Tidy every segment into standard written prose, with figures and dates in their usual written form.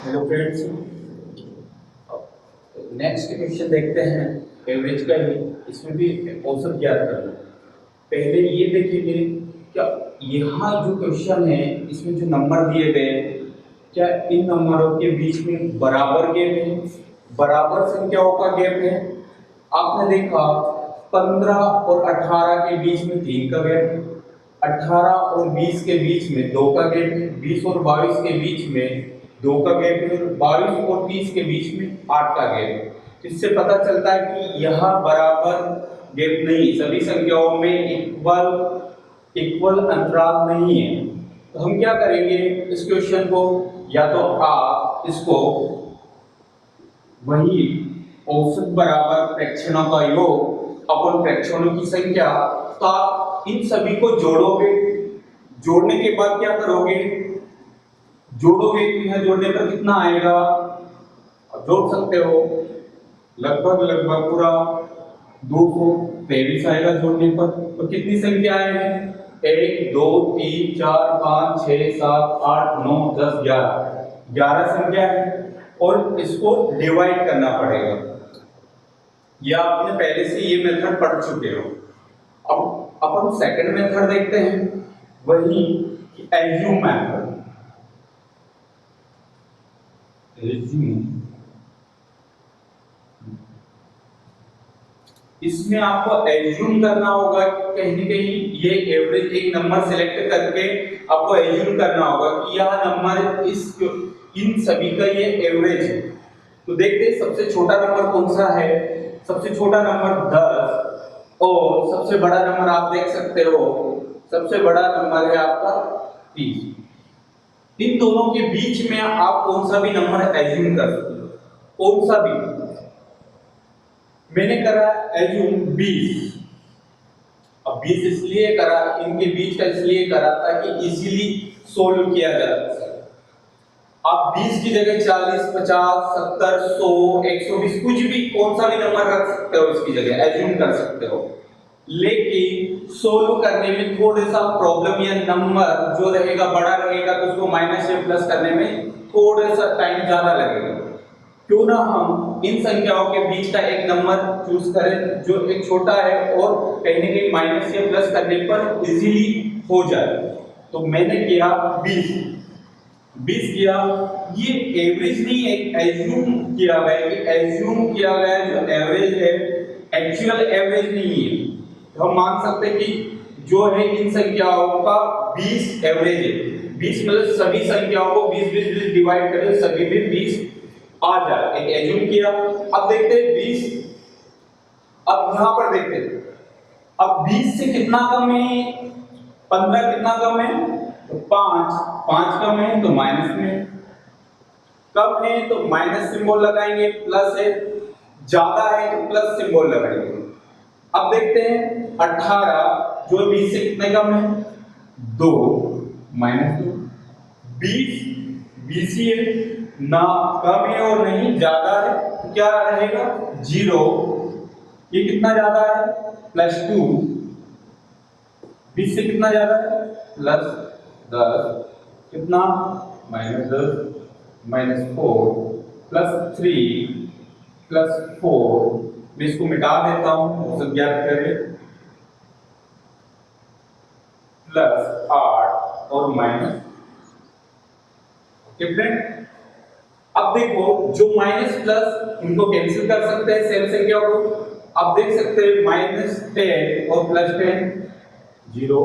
Hello friends, next question देखते हैं average का ही। इसमें भी औसत ज्ञात करना। पहले ये देखेंगे क्या यहाँ जो क्वेश्चन है इसमें जो नंबर दिए गए क्या इन नंबरों के बीच में बराबर गैप है, बराबर संख्याओं का गैप है। आपने देखा 15 और 18 के बीच में 3 का गैप है, 18 और 20 के बीच में 2 का गैप है, 20 और 22 के बीच में 2 का गैप है, 22 और 30 के बीच में 8 का गैप है। इससे पता चलता है कि यहाँ बराबर गैप नहीं, सभी संख्याओं में इक्वल अंतराल नहीं है। तो हम क्या करेंगे इस क्वेश्चन को, या तो आप इसको वही औसत बराबर फ्रैक्शनों का योग अपन फ्रैक्शनों की संख्या, तो आप इन सभी को जोड़ोगे। जोड़ने के बाद क्या करोगे, जोड़ोगे तो यहाँ जोड़ने पर कितना आएगा, आप जोड़ सकते हो लगभग पूरा 223 आएगा जोड़ने पर। तो कितनी संख्याएं हैं, 1 2 3 4 5 6 7 8 9 10 11 संख्या है और इसको डिवाइड करना पड़ेगा। या आपने पहले से ये मेथड पढ़ चुके हो। अब अपन सेकंड मेथड देखते हैं, वही एज्यूम मेथड। इसमें आपको एज्यूम करना होगा कि कहीं न कहीं ये एवरेज एक नंबर सेलेक्ट करके आपको एज्यूम करना होगा कि यह नंबर इन सभी का ये एवरेज है। तो देखते हैं सबसे छोटा नंबर कौन सा है। सबसे छोटा नंबर 10 और सबसे बड़ा नंबर आप देख सकते हो, सबसे बड़ा नंबर है आपका 30। इन दोनों के बीच में आप कौन सा भी नंबर एज्यूम कर सकते हो, कौन सा भी। मैंने करा एज्यूम 20। अब 20 इसलिए करा, इनके बीच का इसलिए करा ताकि इजीली सोल्व किया जा सके। आप 20 की जगह 40 50 70 100 120 कुछ भी कौन सा भी नंबर रख सकते हो, इसकी जगह एज्यूम कर सकते हो। लेकिन सोल्व करने में थोड़ा सा प्रॉब्लम, या नंबर जो रहेगा बड़ा रहेगा तो उसको माइनस या प्लस करने में थोड़ा सा टाइम ज्यादा लगेगा। क्यों ना हम इन संख्याओं के बीच का एक नंबर चूज करें जो एक छोटा है और कहीं ना कहीं माइनस या प्लस करने पर इजीली हो जाए। तो मैंने किया 20 किया। ये एवरेज नहीं है, एज्यूम किया गया है कि एज्यूम किया गया जो एवरेज है एक्चुअल एवरेज नहीं है। तो हम मान सकते हैं कि जो है इन संख्याओं का 20 एवरेज है। 20 मतलब सभी संख्याओं को 20 डिवाइड करें सभी में 20 आ जाए, एक एज्यूम किया। अब देखते हैं 20, अब यहां पर देखते हैं अब 20 से कितना कम है, 15 कितना कम है तो 5 कम है तो माइनस में, कम है तो माइनस सिंबल लगाएंगे, प्लस है ज्यादा है तो प्लस सिंबल लगाएंगे। अब देखते हैं 18 जो 20 से कितने कम है 2 -2, 20 ही है ना, कम है और नहीं ज्यादा है तो क्या रहेगा 0। ये कितना ज्यादा है +2, 20 से कितना ज्यादा है +10, कितना -10 -4 +3 +4। मैं इसको मिटा देता हूं, औसत ज्ञात करें +8 और माइनस। ओके फ्रेंड, अब देखो जो माइनस प्लस इनको कैंसिल कर सकते हैं सेम संख्या को। आप देख सकते हैं -10 और +10 0,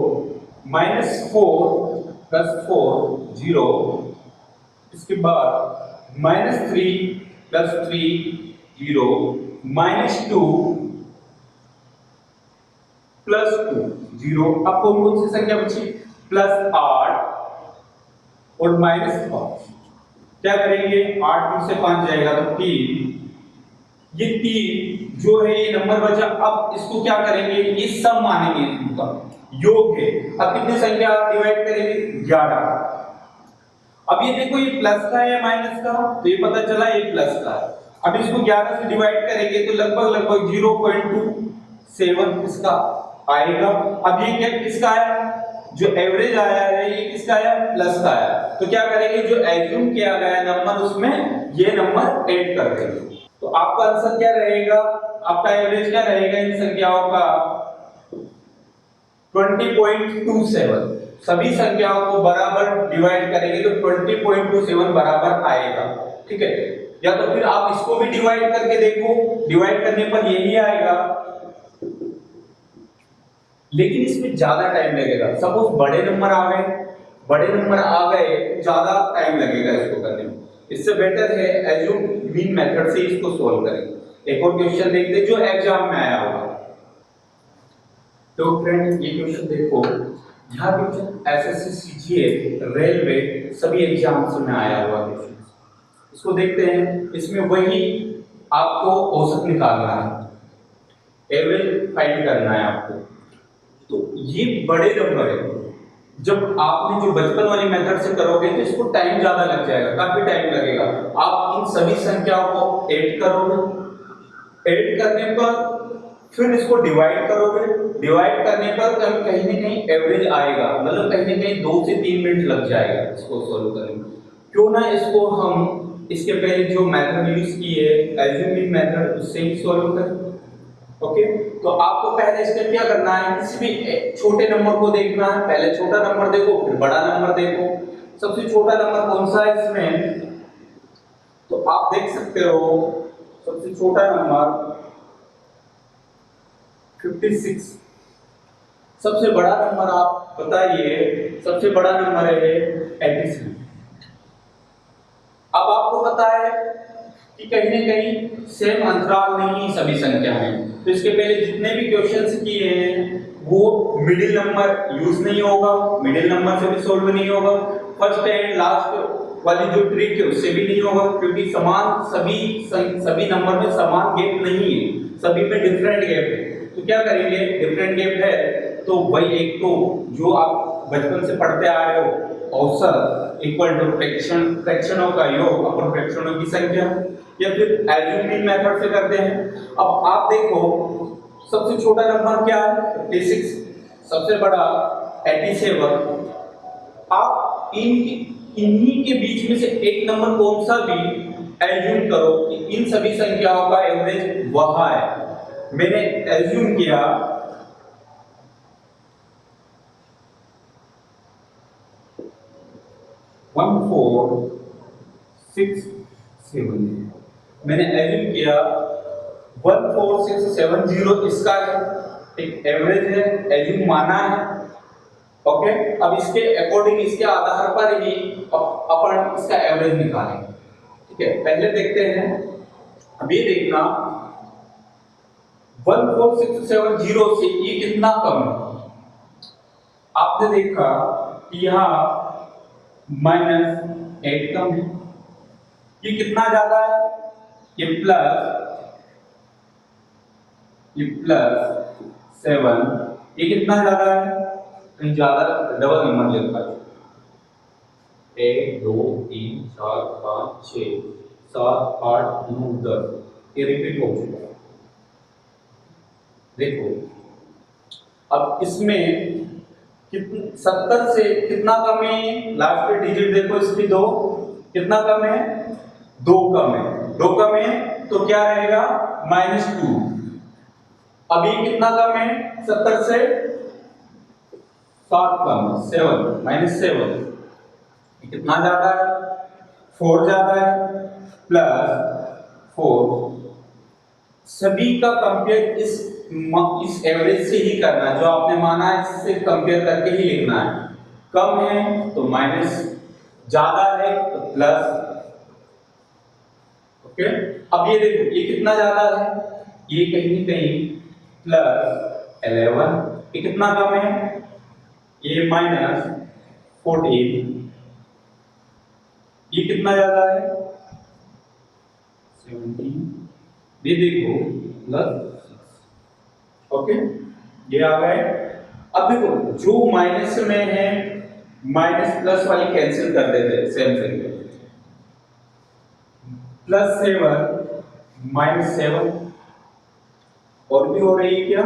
-4 +4 0, इसके बाद -3 +3 0, -2 +2 0। अब कौन सी संख्या बची +8 और -5। क्या करेंगे 8 में से 5 जाएगा तो 3, ये 3 जो है ये नंबर बचा। अब इसको क्या करेंगे, ये सब मानेंगे, इनका योग है। अब कितनी संख्या डिवाइड करेंगे 11। अब ये देखो ये प्लस का है या माइनस का, तो ये पता चला ये प्लस का है। अब इसको 11 से डिवाइड करेंगे तो लगभग 0.27 इसका आएगा। अब ये क्या किसका है जो एवरेज आया है ये किसका आया, प्लस का आया। तो क्या करेंगे, जो एज्यूम किया गया नंबर उसमें ये नंबर ऐड कर देंगे। तो आपका आंसर क्या रहेगा, आपका एवरेज क्या रहेगा इन संख्याओं का 20.27। सभी संख्याओं को बराबर डिवाइड करेंगे तो 20.27 बराबर आएगा। ठीक है, या तो फिर आप इसको भी डिवाइड करके देखो, डिवाइड करने पर यही आएगा, लेकिन इसमें ज्यादा टाइम लगेगा। सपोज बड़े नंबर आ गए ज्यादा टाइम लगेगा इसको करने में। इससे बेटर है एज्यूम मीन मेथड से इसको सोल्व करेंगे। एक और क्वेश्चन देखते हैं जो एग्जाम में आया होगा। तो फ्रेंड ये क्वेश्चन देखो, यहाँ क्वेश्चन एसएससी, सीजीएल, रेलवे सभी एग्जाम्स में आया हुआ क्वेश्चन। इसको देखते हैं, इसमें वही आपको औसत निकालना है, एवरेज फाइंड करना है आपको। तो ये बड़े नंबर है, जब आपने जो बचपन वाली मेथड से करोगे तो इसको टाइम ज्यादा लग जाएगा, काफी टाइम लगेगा। आप इन सभी संख्याओं को ऐड करोगे, ऐड करने पर फिर इसको डिवाइड करोगे, डिवाइड करने पर कहीं न कहीं एवरेज आएगा, मतलब कहीं न कहीं 2 से 3 मिनट लग जाएगा इसको सोल्व करने में। क्यों ना इसको हम इसके पहले जो मेथड यूज की है एज्यूमिंग मेथड, उससे ही सोल्व करें। ओके, तो आपको पहले इसमें क्या करना है, किसी भी छोटे नंबर को देखना है। पहले छोटा नंबर देखो, फिर बड़ा नंबर देखो। सबसे छोटा नंबर कौन सा है इसमें, तो आप देख सकते हो सबसे छोटा नंबर 56। सबसे बड़ा नंबर आप बताइए, सबसे बड़ा नंबर है 83। अब आपको पता है कि कहीं न कहीं सेम अंतराल नहीं सभी संख्या में, तो इसके पहले जितने भी क्वेश्चंस किए हैं वो मिडिल नंबर यूज नहीं होगा, मिडिल नंबर से भी सोल्व नहीं होगा, फर्स्ट एंड लास्ट वाली जो ट्रिक है उससे भी नहीं होगा, क्योंकि समान सभी नंबर में समान गैप नहीं है, सभी में डिफरेंट गैप है। तो क्या करेंगे, डिफरेंट गैप है तो वही एक तो जो आप बचपन से पढ़ते आ रहे हो औसत इक्वल टू फ्रैक्शनों का योग अपन फ्रैक्शनों की संख्या, या फिर एज्यूमिंग मेथड से करते हैं। अब आप देखो सबसे छोटा नंबर क्या है 56, सबसे बड़ा 87। आप इन्हीं के बीच में से एक नंबर कौन सा भी एज्यूम करो कि इन सभी संख्याओं का एवरेज वह है। मैंने एज्यूम किया 1467, मैंने एज्यूम किया 14670 इसका है, एक एवरेज है, एज्यूम माना है। ओके, अब इसके अकॉर्डिंग, इसके आधार पर ही अपन इसका एवरेज निकालेंगे। ठीक है, पहले देखते हैं, अभी देखना 14670 से ये कितना कम है। आपने देखा कि यहाँ -8 कम है, ये कितना ज्यादा है, ये +7, ये कितना ज्यादा है, कहीं ज्यादा डबल नंबर लिखा है 1 2 3 4 5 6 7 8 9 10, ये रिपीट हो चुका है। देखो अब इसमें 70 से कितना कम है, लास्ट पे डिजिट देखो इसकी 2, कितना कम है, 2 कम है, 2 कम है तो क्या रहेगा -2। अभी कितना कम है 70 से, 7 कम, 7 कितना ज्यादा है, 4 ज्यादा है, +4। सभी का कंपेयर इस एवरेज से ही करना है, जो आपने माना है इससे कंपेयर करके ही लिखना है। कम है तो माइनस, ज्यादा है तो प्लस। ओके, अब ये देखो ये कितना ज्यादा है, ये कहीं न कहीं +11, ये कितना कम है, ये -14, ये कितना ज्यादा है 17, ये देखो +6। ओके, ये आ गए। अब देखो जो माइनस में है माइनस प्लस वाली कैंसिल कर देते हैं, सेम संख्या +7 -7, और भी हो रही है क्या,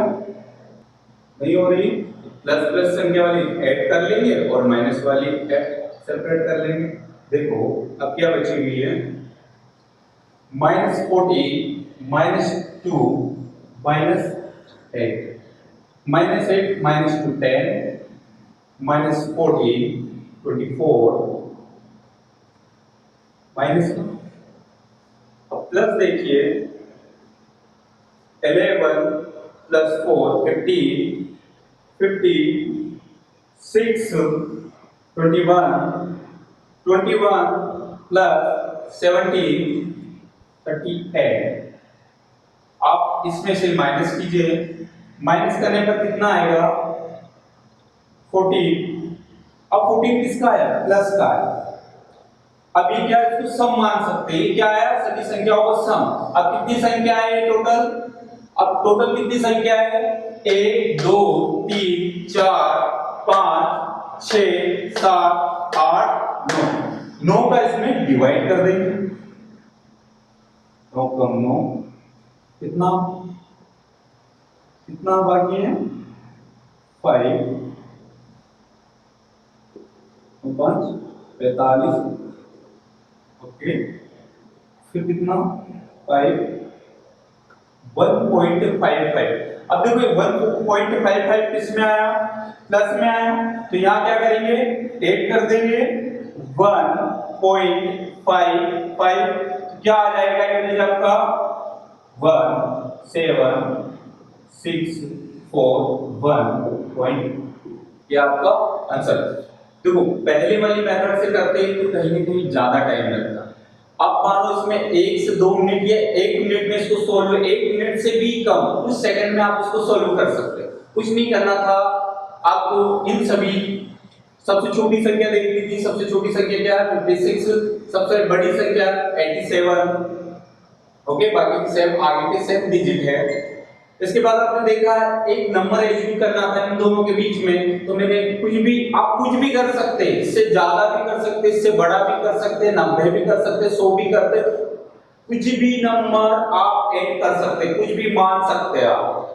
नहीं हो रही, प्लस प्लस संख्या वाली ऐड कर लेंगे और माइनस वाली सेपरेट कर लेंगे। देखो अब क्या बची हुई है, -14 -2 -8, -8 -2 10, -14 24 माइनस, अब प्लस देखिए 11 प्लस 4 15 50 6 21 21 प्लस 17 38। आप इसमें से माइनस कीजिए, माइनस करने पर कितना आएगा 14। अब 14 किसका है, प्लस का है। अब ये क्या है, इसको सम मान सकते हैं, ये क्या है सभी संख्याओं का सम। अब कितनी संख्या है टोटल, अब टोटल कितनी संख्या है 1 2 3 4 5 6 7 8 9 9 का इसमें डिवाइड कर देंगे, 9 कम 9 कितना कितना बाकी है 5 5 45, ओके फिर कितना 5 1.55। अब देखो 1.55 किस में आया, प्लस में आया, तो यहां क्या करेंगे ऐड कर देंगे 1.55, क्या आ जाएगा एवरेज आपका 1761 ये आपका आंसर। देखो पहले वाली मेथड से करते हैं तो कहीं ना कहीं ज्यादा टाइम लगता। अब मान लो इसमें 1 से 2 मिनट या 1 मिनट में इसको सोल्व, 1 मिनट से भी कम कुछ सेकंड में आप इसको सोल्व कर सकते हो। कुछ नहीं करना था आपको, इन सभी सबसे छोटी संख्या देख ली थी, सबसे छोटी संख्या क्या है 56, सबसे बड़ी संख्या 87, ओके बाकी सेम आगे के सेम डिजिट है। इसके बाद आपने देखा एक नंबर एज्यूम करना था इन दोनों के बीच में, तो मैंने कुछ भी, आप कुछ भी कर सकते हैं, इससे ज्यादा भी कर सकते हैं, इससे बड़ा भी कर सकते हैं, 90 भी कर सकते हैं, 100 भी करते, कुछ भी नंबर आप ऐड कर सकते हैं, कुछ भी मान सकते हैं आप।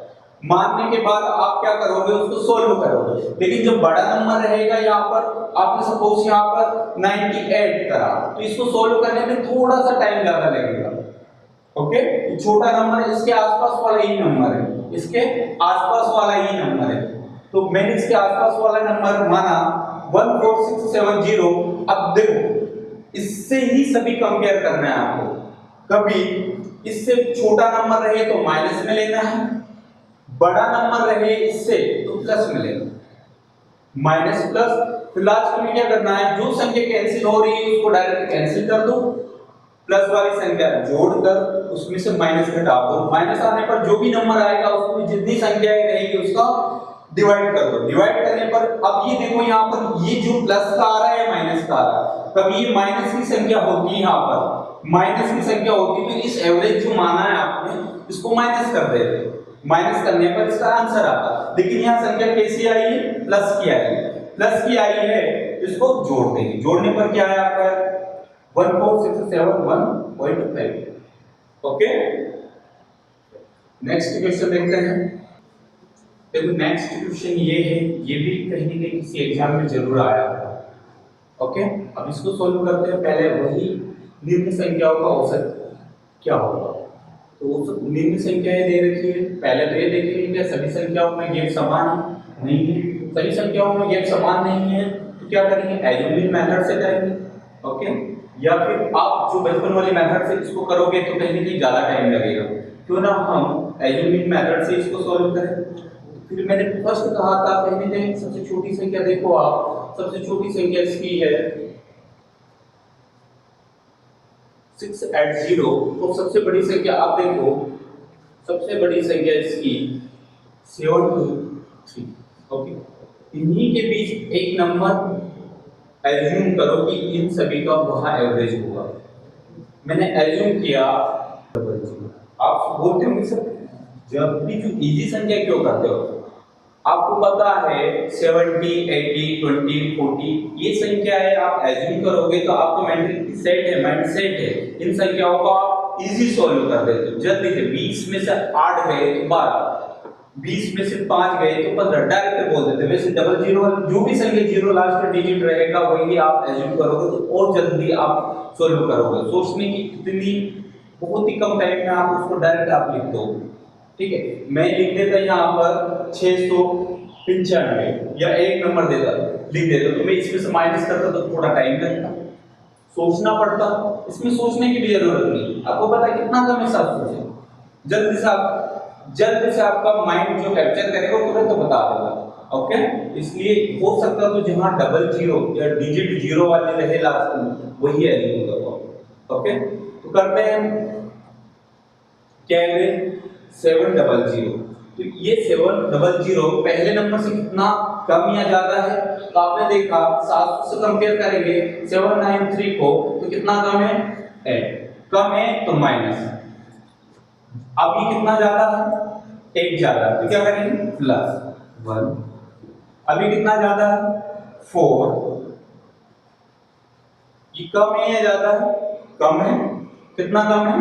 मानने के बाद आप क्या करोगे उसको सोल्व करोगे। लेकिन जब बड़ा नंबर रहेगा यहाँ पर, आपने सपोज यहाँ पर 98 करा, तो इसको सोल्व करने में थोड़ा सा टाइम ज्यादा लगेगा, ओके छोटा नंबर इसके आसपास वाला ही नंबर है, इसके आसपास वाला ही नंबर है, तो मैंने इसके आसपास वाला नंबर माना 14670। अब देखो इससे ही सभी कंपेयर करना है आपको, कभी इससे छोटा नंबर रहे तो माइनस में लेना है, बड़ा नंबर रहे इससे तो प्लस में लेना, माइनस प्लस। फिर लास्ट में क्या करना है, जो संख्या कैंसिल हो रही है उसको डायरेक्ट कैंसिल कर दो, प्लस वाली संख्या जोड़कर उसमें से माइनस घटा दो, माइनस आने पर जो भी नंबर आएगा उसमें जितनी संख्याएं रहेगी उसका डिवाइड कर दो। डिवाइड करने पर अब ये देखो यहाँ पर ये जो प्लस का आ रहा है माइनस का आ रहा है, कभी ये माइनस की संख्या होती है, यहाँ पर माइनस की संख्या होती है तो इस एवरेज जो माना है आपने इसको माइनस कर देते, माइनस करने पर इसका आंसर आता। लेकिन यहाँ संख्या कैसी आई है, प्लस की आई है, प्लस की आई है इसको जोड़ देंगे, जोड़ने पर क्या है आपका 14671.5, ओके। नेक्स्ट क्वेश्चन देखते हैं। देखो नेक्स्ट क्वेश्चन ये है, ये भी कहीं ना कहीं किसी एग्जाम में जरूर आया है, ओके। अब इसको सोल्व करते हैं। पहले वही निम्न संख्याओं का औसत क्या होगा, तो औसत निम्न संख्याएं दे रखी है, पहले तो ये देखेंगे कि सभी संख्याओं में गैप समान नहीं है, सभी संख्याओं में गैप समान नहीं है तो क्या करेंगे एल्जेब्रिक मेथड से करेंगे, ओके। या फिर आप जो बचपन वाली मेथड से इसको करोगे तो कहीं ना कहीं ज्यादा टाइम लगेगा, क्यों ना हम एल्जेब्रिक मेथड से इसको सॉल्व करें। फिर मैंने फर्स्ट कहा था कहीं ना कहीं सबसे छोटी संख्या देखो आप, सबसे छोटी संख्या इसकी है 680 और सबसे बड़ी संख्या आप देखो, सबसे बड़ी संख्या इसकी 723, ओके। इन्हीं के बीच एक नंबर एज्यूम करो कि इन सभी का वहां एवरेज होगा। मैंने एज्यूम किया, आप बोलते होंगे सर जब भी जो इजी संख्या क्यों करते हो, आपको पता है 70 80 20 40 ये संख्या है, आप एज्यूम करोगे तो आपको मेंटली सेट है, माइंड सेट है, इन संख्याओं को आप इजी सॉल्व कर देते हो जल्दी से। 20 में से 8 गए तो 12, 20 में से 5 गए तो 15 डायरेक्ट बोल देते। वैसे डबल जीरो जो भी संख्या जीरो लास्ट डिजिट रहेगा वही आप एज्यूम करोगे तो और जल्दी आप सॉल्व करोगे। सोचने की इतनी बहुत ही कम टाइम में आप उसको डायरेक्ट आप लिख दो। ठीक है, मैं लिख देता यहाँ पर 695 या एक नंबर देता लिख देता, तो मैं इसमें से माइनस करता तो थोड़ा टाइम लगता, सोचना पड़ता। इसमें सोचने की भी जरूरत नहीं, आपको पता है कितना कम है 700 से। जल्दी से आपका माइंड जो कैप्चर करेगा वो तुरंत बता देगा। ओके, इसलिए हो सकता तो जहां डबल जीरो या डिजिट जीरो वाले रहे लास्ट में वही एडिंग होगा। ओके, तो करते हैं क्या है 700। तो ये 700 पहले नंबर से कितना कम या ज्यादा है, तो आपने देखा 700 से कंपेयर करेंगे 793 को तो कितना कम है 8, कम है तो माइनस। अब ये कितना ज्यादा है 1 ज्यादा, तो क्या करेंगे प्लस 1। अभी कितना ज्यादा है 4, ये कम है या ज्यादा है, कम है, कितना कम है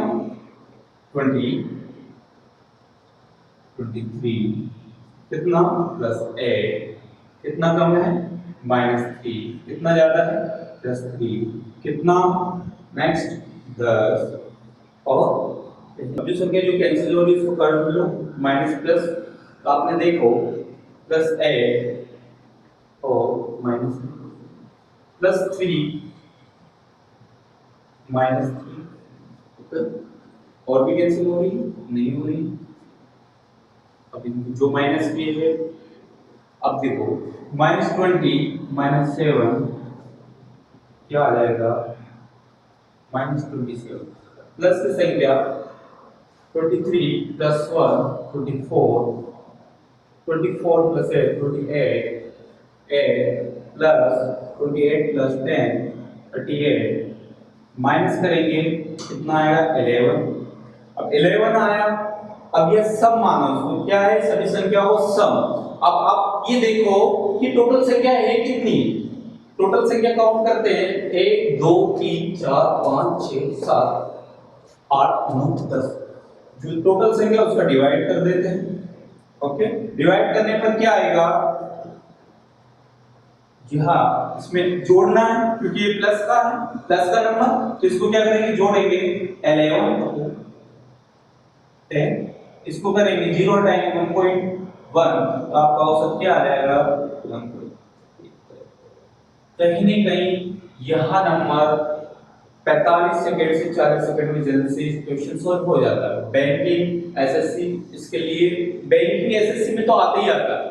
20, 23, कितना प्लस 8, कितना कम है -3, कितना ज्यादा है +3, कितना नेक्स्ट 10। और अब जो संख्या जो कैंसिल हो रही है उसको कर लो माइनस प्लस, तो आपने देखो +8 और माइनस +3 -3। ओके, और भी कैंसिल हो रही नहीं हो रही। अब जो माइनस किए है, अब देखो -20 -7 क्या आ जाएगा -27, प्लस की संख्या 23 + 1 24, 24 + 8 28, 8 + 28 + 10 38, माइनस करेंगे कितना आएगा 11। अब 11 आया, अब ये सम मानो इसको, क्या है सभी संख्या को सम। अब आप ये देखो कि टोटल संख्या है कितनी, टोटल संख्या काउंट करते हैं 1 2 3 4 5 6 7 8 9 10, जो टोटल संख्या उसका डिवाइड कर देते हैं। ओके, डिवाइड करने पर क्या आएगा, जी हाँ इसमें जोड़ना है क्योंकि ये प्लस का है, प्लस का नंबर, तो इसको क्या करेंगे जोड़ेंगे 11 को 10, इसको करेंगे 0 हटाएंगे 1.1, तो आपका औसत क्या आ जाएगा 1.1। कहीं न कहीं यह नंबर 45 सेकंड से 40 सेकंड में जल्दी से क्वेश्चन सॉल्व हो जाता है। बैंकिंग एसएससी इसके लिए, बैंकिंग एसएससी में तो आते ही आता है,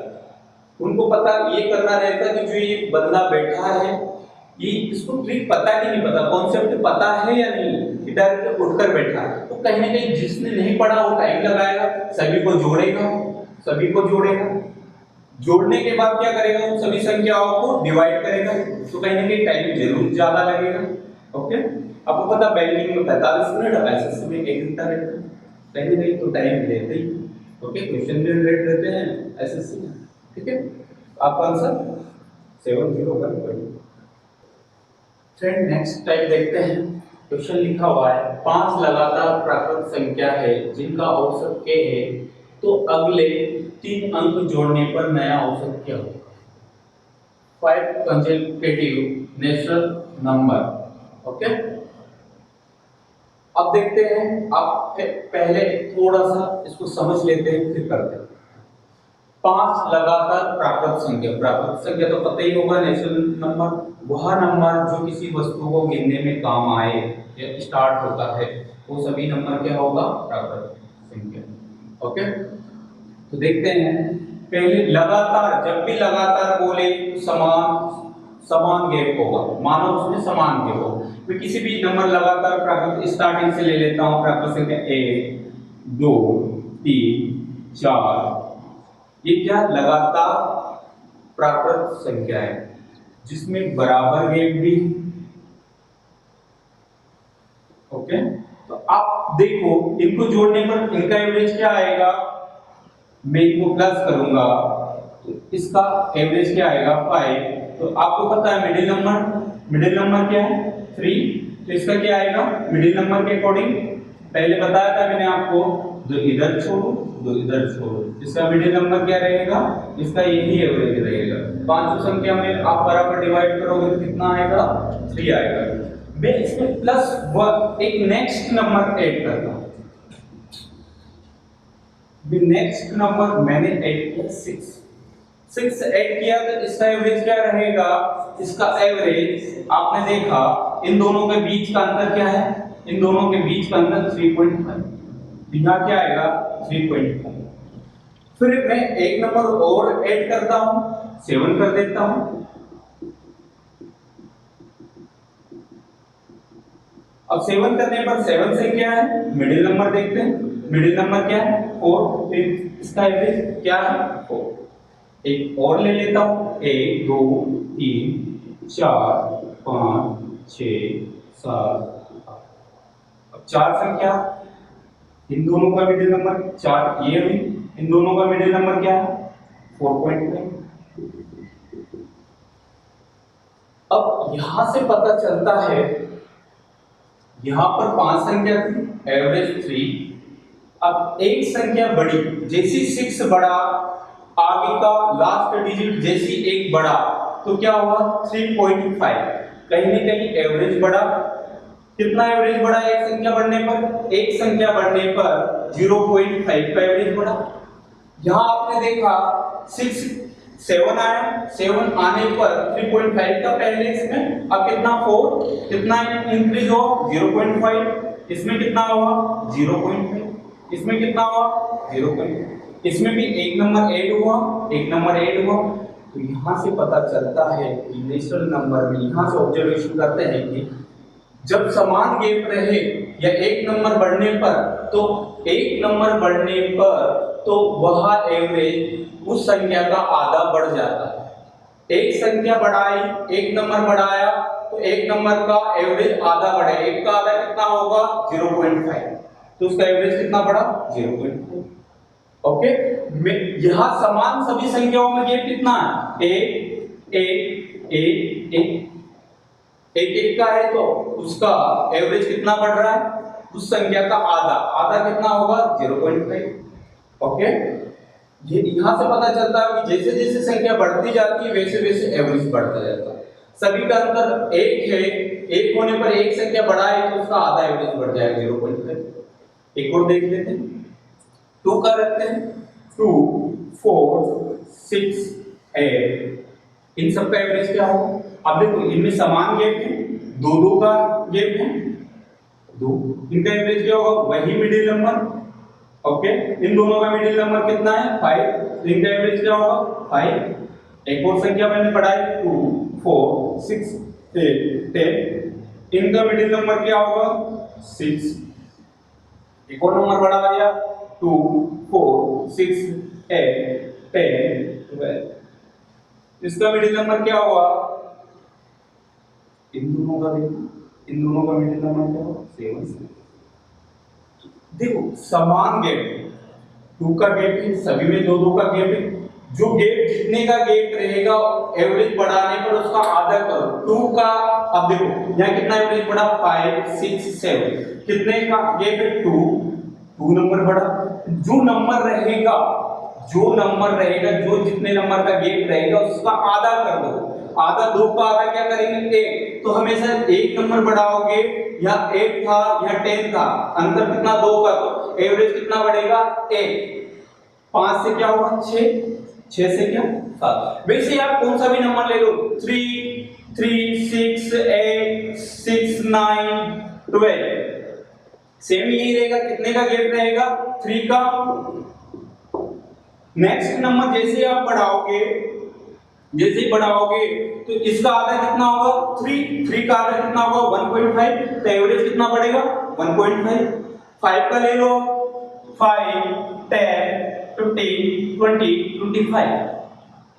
उनको पता ये करना रहता है कि जो ये बंदा बैठा है ये इसको ट्रिक पता कि नहीं पता, कॉन्सेप्ट पता है या नहीं, कि डायरेक्ट उठकर बैठा है। तो कहीं ना कहीं जिसने नहीं पढ़ा वो टाइम लगाएगा, सभी को जोड़ेगा, सभी को जोड़ेगा, जोड़ने के बाद क्या करेगा उन सभी संख्याओं को डिवाइड करेगा, तो कहीं ना कहीं टाइम जरूर ज्यादा लगेगा। ओके, आपको पता बैंकिंग में 45 मिनट, एसएससी में 1 घंटा रहता है, कहीं ना कहीं तो टाइम लेते ही। ओके, क्वेश्चन भी रिलेटेड रहते हैं एसएससी में। ठीक है, आपका आंसर 701। फ्रेंड नेक्स्ट टाइप देखते हैं, क्वेश्चन लिखा हुआ है 5 लगातार प्राकृत संख्या है जिनका औसत k है, तो अगले 3 अंक जोड़ने पर नया औसत क्या होगा। 5 कंसेक्यूटिव नेचुरल नंबर। ओके, अब देखते हैं, आप पहले थोड़ा सा इसको समझ लेते हैं फिर करते हैं। 5 लगातार प्राकृत संख्या तो पता ही होगा, नेचुरल नंबर वह नंबर जो किसी वस्तु को गिनने में काम आए या स्टार्ट होता है, वो सभी नंबर क्या होगा प्राकृत संख्या। ओके, तो देखते हैं पहले लगातार, जब भी लगातार बोले समान गैप होगा, मानो उसमें समान गैप हो, मैं किसी भी नंबर लगातार प्राकृत स्टार्टिंग से ले लेता हूं, प्राकृत संख्या 1 2 3 4, ये क्या लगातार प्राकृत संख्या है जिसमें बराबर गैप भी। ओके, तो आप देखो इनको जोड़ने पर इनका एवरेज क्या आएगा, मैं इनको प्लस करूंगा तो इसका एवरेज क्या आएगा 5। तो आपको पता है मिडिल नंबर क्या है 3, तो इसका क्या आएगा मिडिल नंबर के अकॉर्डिंग, पहले बताया था मैंने आपको दो इधर छोड़ो, दो इधर छोड़ो, इसका मिडिल नंबर क्या रहेगा, इसका यही एवरेज रहेगा। पांचों संख्या में आप बराबर डिवाइड करोगे तो कितना आएगा, 3 आएगा। मैं इसमें प्लस एक नेक्स्ट नंबर ऐड करता हूं। नेक्स्ट नंबर मैंने ऐड किया 6 ऐड किया तो इसका एवरेज क्या रहेगा, इसका एवरेज आपने देखा इन दोनों के बीच का अंतर क्या है, इन दोनों के बीच का अंतर 3.5, यहाँ क्या आएगा 3.5। फिर मैं एक नंबर और ऐड करता हूं, 7 कर देता हूं। अब 7 करने पर 7 से क्या है, मिडिल नंबर देखते हैं, मिडिल नंबर क्या है 4, फिर इसका एवरेज क्या है 4। एक और ले लेता हूं, 1 2 3 4 5 6 7। अब 4 संख्या, इन दोनों का मिडिल नंबर 4 ये हुई, इन दोनों का मिडिल नंबर क्या है 4.5। अब यहां से पता चलता है, यहां पर 5 संख्या थी, एवरेज 3। अब एक संख्या बढ़ी, जैसी 6 बढ़ा, आगे का लास्ट डिजिट जैसी एक बढ़ा तो क्या हुआ 3.5, कहीं ना कहीं एवरेज बढ़ा। कितना एवरेज बढ़ा एक संख्या बढ़ने पर, एक संख्या बढ़ने पर 0.5 का एवरेज बढ़ा। यहां आपने देखा 7 आया, 7 आने पर 3.5 का पहले इसमें, अब कितना 4, कितना इंक्रीज हो 0.5, इसमें कितना हुआ 0.5, इसमें कितना हुआ 0.5, इसमें भी एक नंबर ऐड हुआ, एक नंबर ऐड हुआ। तो यहां से पता चलता है कि नेचुरल नंबर में, यहां से ऑब्जर्वेशन करते हैं कि जब समान गैप रहे या एक नंबर बढ़ने पर, तो एक नंबर बढ़ने पर तो वह एवरेज उस संख्या का आधा बढ़ जाता है। एक संख्या बढ़ाई, एक नंबर बढ़ाया तो एक नंबर का एवरेज आधा बढ़े, एक का आधा कितना होगा 0.5, तो उसका एवरेज कितना बढ़ा 0.5। ओके, यहां समान सभी संख्याओं में गैप कितना है, एक एक एक एक एक एक का है, तो उसका एवरेज कितना बढ़ रहा है, उस संख्या का आधा, आधा कितना होगा 0.5। ओके, ये यहां से पता चलता है कि जैसे जैसे संख्या बढ़ती जाती है वैसे वैसे एवरेज बढ़ता जाता है। सभी का अंतर एक है, एक होने पर एक संख्या बढ़ा है तो उसका आधा एवरेज बढ़ जाएगा 0.5। एक और देख लेते हैं, 2 का रखते हैं, 2 4 6 8, इन सब का एवरेज क्या होगा। अब देखो इनमें समान गैप है, 2 का गैप है, 2, इनका एवरेज क्या होगा वही मिडिल नंबर। ओके, इन दोनों का मिडिल नंबर कितना है 5, तो इनका एवरेज क्या होगा 5। एक और संख्या मैंने पढ़ाई 2 4 6 8 10, इनका मिडिल नंबर क्या होगा 6। एक और नंबर बढ़ा दिया 2 4 6 8 10 12, इसका मिडिल नंबर क्या हुआ, इन दोनों का देखो, इन दोनों का मिडिल नंबर क्या होगा 7। देखो समान गैप, 2 का गैप है, सभी में 2 का गैप है, जो गैप जितने का गैप रहेगा एवरेज बढ़ाने पर उसका आधा करो। 2 का, अब देखो यहाँ कितना एवरेज बढ़ा 5 6 7, कितने का गैप है 2 नंबर बढ़ा। जो नंबर रहेगा, जो जितने नंबर का गैप रहेगा उसका आधा कर दो, आधा 2 का आधा क्या करेंगे 1, तो हमेशा एक नंबर बढ़ाओगे, या 8 था या 10 था, अंतर कितना 2 का, तो एवरेज कितना बढ़ेगा 1। 5 से क्या होगा 6, 6 से क्या 7। वैसे आप कौन सा भी नंबर ले लो, 3 3 6 8 6 9 12, सेम यही रहेगा, कितने का गैप रहेगा 3 का। नेक्स्ट नंबर जैसे आप बढ़ाओगे तो इसका आधा कितना होगा 3 का आधा कितना होगा 1.5, तो एवरेज कितना बढ़ेगा 1.5। 5 का ले लो, 5 10 15 20 25,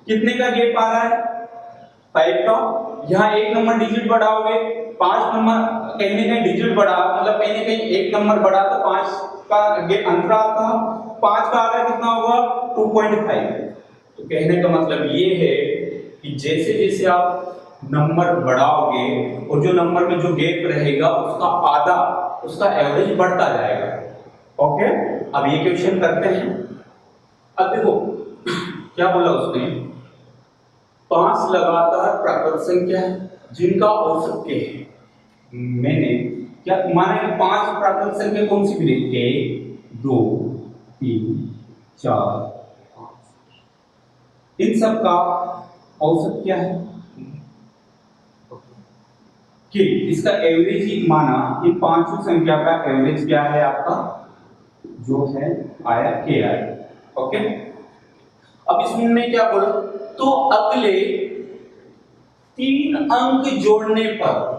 कितने का गैप आ रहा है 5 का। यहाँ एक नंबर डिजिट बढ़ाओगे, 5 नंबर कहीं ना कहीं डिजिट बढ़ा, मतलब कहीं ना कहीं एक नंबर बढ़ा तो 5 का गैप अंतराल था, 5 का आधा कितना होगा 2.5। तो कहने का मतलब ये है कि जैसे जैसे आप नंबर बढ़ाओगे और जो नंबर में जो गैप रहेगा उसका आधा, उसका एवरेज बढ़ता जाएगा। ओके, अब ये क्वेश्चन करते हैं। अब देखो क्या बोला उसने, 5 लगातार प्राकृत संख्या है जिनका औसत k है। मैंने क्या माना कि 5 प्राकृत संख्या कौन सी मिली, 1 2 3 4 5, इन सब का औसत क्या है कि इसका एवरेज ही माना, इन पांचों संख्या का एवरेज क्या है आपका, जो है आया के आया। ओके, अब इसमें क्या बोला, तो अगले 3 अंक जोड़ने पर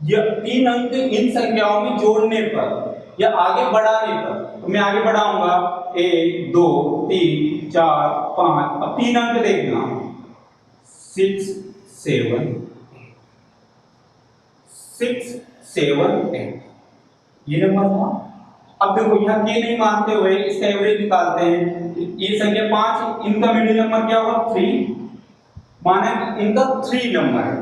या 3 अंक इन संख्याओं में जोड़ने पर या आगे बढ़ाने पर, तो मैं आगे बढ़ाऊंगा 1 2 3 4 5, अब 3 अंक देखना 6 7 6 7 8, ये नंबर हुआ। अब देखो यहाँ के नहीं मानते हुए इसका एवरेज निकालते हैं, ये संख्या 5, इनका मिडिल नंबर क्या होगा 3, माने इनका 3 नंबर है।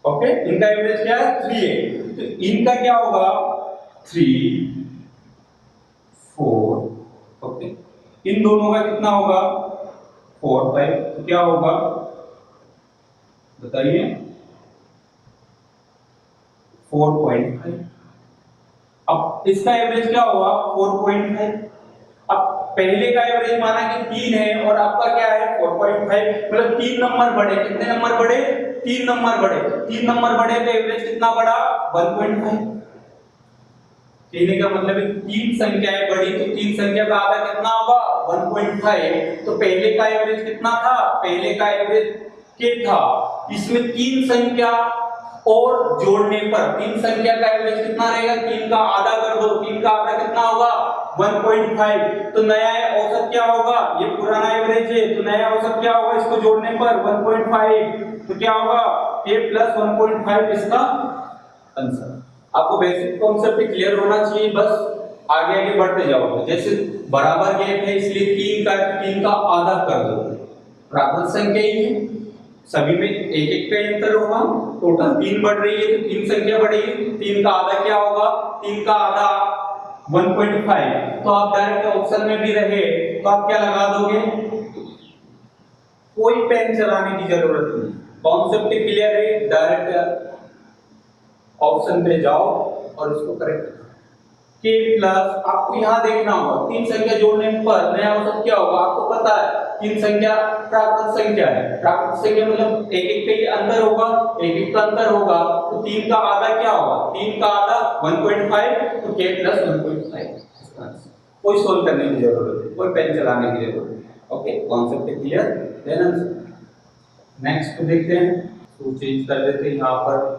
ओके, इनका एवरेज क्या है 3 है, तो इनका क्या होगा 3 4, ओके, इन दोनों का कितना होगा 4 5, तो क्या होगा बताइए 4.5। अब इसका एवरेज क्या होगा 4.5। अब पहले का एवरेज माना कि 3 है और आपका क्या है 4.5, मतलब 3 नंबर बढ़े, कितने नंबर बढ़े 3 नंबर बढ़े, 3 नंबर बढ़े तो एवरेज कितना बढ़ा 1.5। कहने का मतलब है 3 संख्याएं बढ़ी तो 3 संख्या का आधा कितना होगा 1.5, तो पहले का एवरेज कितना था, पहले का एवरेज के था, इसमें 3 संख्या और जोड़ने पर 3 संख्या का एवरेज कितना रहेगा, 3 का आधा कर दो, 3 का आधा कितना होगा 1.5, तो नया औसत क्या होगा, ये पुराना एवरेज है तो नया औसत क्या होगा, इसको जोड़ने पर 1.5, तो क्या होगा k प्लस 1.5 इसका आंसर। आपको बेसिक कॉन्सेप्ट क्लियर होना चाहिए, बस आगे आगे बढ़ते जाओगे। जैसे बराबर गैप है इसलिए 3 का आधा कर दो, प्राकृत संख्या ही है, सभी में एक एक का अंतर होगा, टोटल 3 बढ़ रही है तो 3 संख्या बढ़ेगी, 3 का आधा क्या होगा, 3 का आधा 1.5, तो आप डायरेक्ट ऑप्शन में भी रहे तो आप क्या लगा दोगे, कोई पेन चलाने की जरूरत नहीं, कॉन्सेप्ट क्लियर है, डायरेक्ट ऑप्शन पे जाओ और इसको करेक्ट करो। k प्लस आपको यहां देखना होगा 3 संख्या जोड़ने पर नया औसत क्या होगा, आपको पता है 3 संख्या प्राकृत संख्या है, प्राकृत संख्या मतलब एक एक का ही अंतर होगा, एक एक का अंतर होगा, तो 3 का आधा क्या होगा, 3 का आधा 1.5, तो k प्लस 1.5। कोई सोल्व करने की जरूरत है, कोई पेन चलाने की जरूरत है। Okay, concept clear, then answer next देखते हैं, तो चेंज कर देते हैं यहां पर।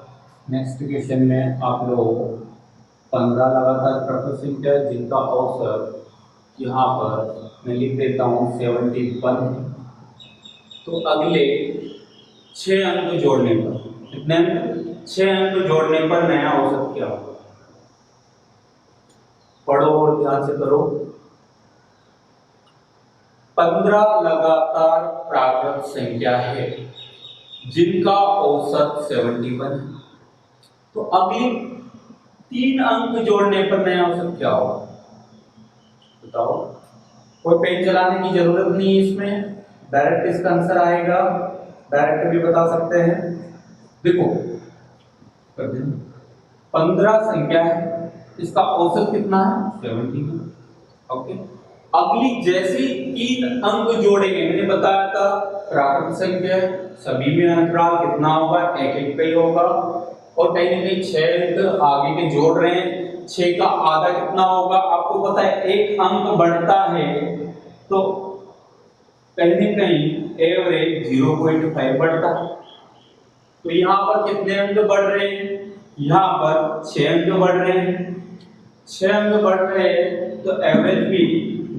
नेक्स्ट क्वेश्चन में आप लोग 15 लगातार प्राकृत संख्या जिनका औसत यहाँ पर मैं लिख देता हूँ 71, तो अगले 6 अंक जोड़ने पर कितने अंक, 6 अंक जोड़ने पर नया औसत क्या होगा, पढ़ो और ध्यान से करो। 15 लगातार प्राकृत संख्या है जिनका औसत 71 है, तो अगले 3 अंक जोड़ने पर नया औसत क्या होगा बताओ। कोई पेन चलाने की जरूरत नहीं है इसमें, डायरेक्ट इसका आंसर आएगा, डायरेक्ट भी बता सकते हैं। देखो 15 संख्या है, इसका औसत कितना है 70। ओके, अगली जैसे 3 अंक जोड़ेंगे, मैंने बताया था प्राकृत संख्या सभी में अंतराल कितना होगा, एक एक पे ही होगा, और कहीं ना कहीं 6 अंक आगे के जोड़ रहे हैं, 6 का आधा कितना होगा, आपको पता है 1 अंक बढ़ता है तो कहीं ना कहीं एवरेज 0.5 बढ़ता है, तो यहाँ पर कितने अंक बढ़ रहे हैं, यहाँ पर 6 अंक बढ़ रहे हैं, 6 अंक बढ़ रहे हैं तो एवरेज भी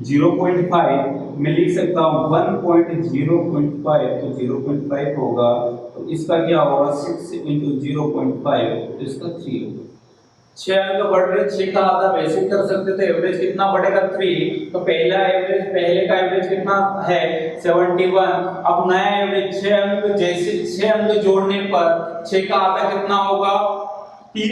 0.5 मैं लिख सकता हूँ 1.0.5, तो 0.5 होगा, तो इसका क्या होगा 6 × 0.5, तो इसका 3 होगा। 6 अंक बढ़ रहे, 6 का आधा वैसे कर सकते थे, एवरेज कितना बढ़ेगा 3, तो पहले का एवरेज कितना है 71, अब नया एवरेज 6 अंक, जैसे 6 अंक जोड़ने पर 6 का आधा कितना होगा 3,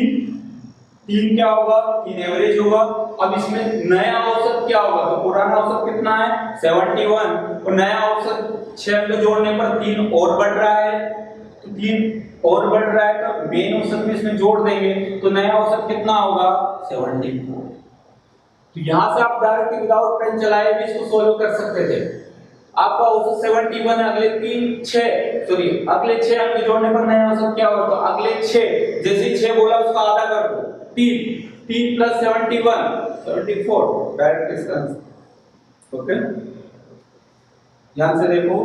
3 क्या होगा, 3 एवरेज होगा। अब इसमें नया औसत क्या होगा, तो पुराना औसत कितना है 71 और नया औसत 6 को जोड़ने पर 3 और बढ़ रहा है, तो 3 और बढ़ रहा है तो मेन औसत में इसमें जोड़ देंगे तो नया औसत कितना होगा 74। तो यहां से आप डायरेक्ट विदाउट पेन चलाए भी इसको सोल्व कर सकते थे। आपका औसत 71 है, अगले 6 अंक जोड़ने पर नया औसत क्या होगा, तो अगले 6 जैसे 6 बोला उसका आधा कर दो 3 प्लस 71 74 डायरेक्ट इसका आंसर। ओके ध्यान से देखो